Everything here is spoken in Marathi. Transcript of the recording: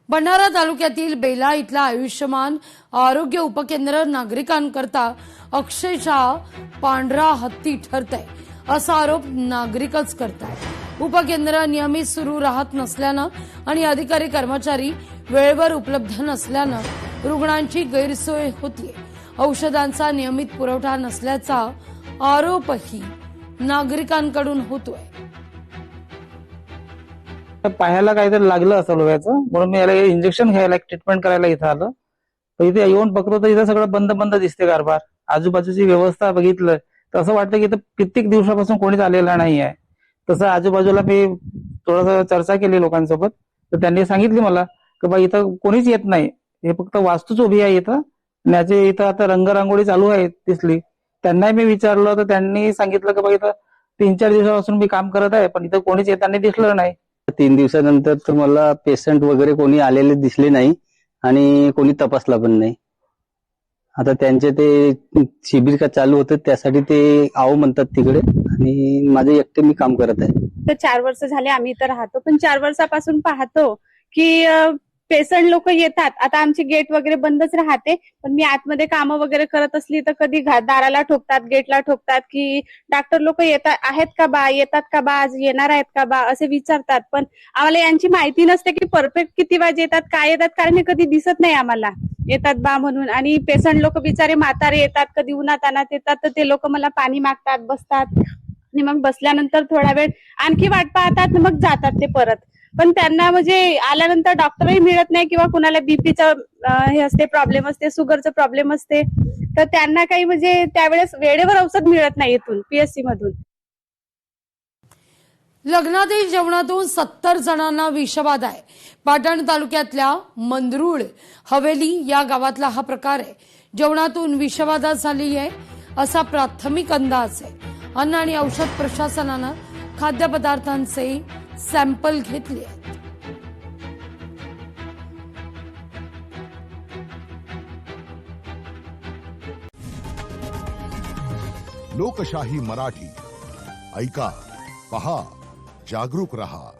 भंडारा तालुक्यातील बेला इथला आयुष्यमान आरोग्य उपकेंद्र नागरिकांकरता अक्षरशः पांढरा हत्ती ठरतंय असा आरोप नागरिकच करतायत। उपकेंद्र नियमित सुरू राहत नसल्यानं आणि अधिकारी कर्मचारी वेळेवर उपलब्ध नसल्यानं रुग्णांची गैरसोय होतीये। औषधांचा नियमित पुरवठा नसल्याचा आरोपही नागरिकांकडून होतोय। पायाला काहीतरी लागलं असं लोह्याचं, म्हणून मी याला इंजेक्शन घ्यायला ट्रीटमेंट करायला इथं आलं। तर इथे येऊन बघतो तर इथं सगळं बंद बंद दिसते कारभार। आजूबाजूची व्यवस्था बघितलं तर असं वाटतं की इथं कित्येक दिवसापासून कोणीच आलेला नाही आहे। तसं आजूबाजूला मी थोडंसं चर्चा केली लोकांसोबत, तर त्यांनी सांगितली मला की बा इथं कोणीच येत नाही, हे फक्त वास्तूच उभी आहे इथं। याचे इथं आता रंगरांगोळी चालू आहे दिसली। त्यांनाही मी विचारलं तर त्यांनी सांगितलं की बा इथं 3-4 दिवसापासून मी काम करत आहे, पण इथं कोणीच येताना दिसलं नाही। 3 दिवसानंतर तर मला पेशंट वगैरे कोणी आलेले दिसले नाही आणि कोणी तपासला पण नाही। आता त्यांचे ते शिबिर का चालू होतं त्यासाठी ते आओ म्हणतात तिकडे, आणि माझे एकटे मी काम करत आहे। तर 4 वर्ष झाले आम्ही इथं राहतो, पण 4 वर्षापासून पाहतो की पेशंट लोक येतात। आता आमची गेट वगैरे बंदच राहते, पण मी आतमध्ये कामं वगैरे करत असली तर कधी दाराला ठोकतात, गेटला ठोकतात की डॉक्टर लोक आहेत का बा, येतात का बा, आज येणार आहेत का बा असे विचारतात। पण आम्हाला यांची माहिती नसते की परफेक्ट किती वाजे येतात, काय येतात, कारण हे कधी दिसत नाही आम्हाला येतात बा म्हणून। आणि पेशंट लोक बिचारे म्हातारे येतात, कधी उन्हात अनात येतात, तर ते लोक मला पाणी मागतात, बसतात आणि मग बसल्यानंतर थोडा वेळ आणखी वाट पाहतात, मग जातात ते परत। पण त्यांना म्हणजे आल्यानंतर डॉक्टरही मिळत नाही, किंवा कुणाला बीपीचा हे असते प्रॉब्लेम असते, शुगरचा प्रॉब्लेम असते, तर त्यांना काही म्हणजे त्यावेळेस वेळेवर औषध मिळत नाही इथून पीएससी मधून। लग्नातील जेवणातून 70 जणांना विषबाधा आहे। पाटण तालुक्यातल्या मंदरुळ हवेली या गावातला हा प्रकार आहे। जेवणातून विषबाधा झाली आहे असा प्राथमिक अंदाज आहे। अन्न आणि औषध प्रशासनानं खाद्यपदार्थांचे सॅम्पल घेतले आहेत। लोकशाही मराठी ऐका, पहा, जागरूक रहा।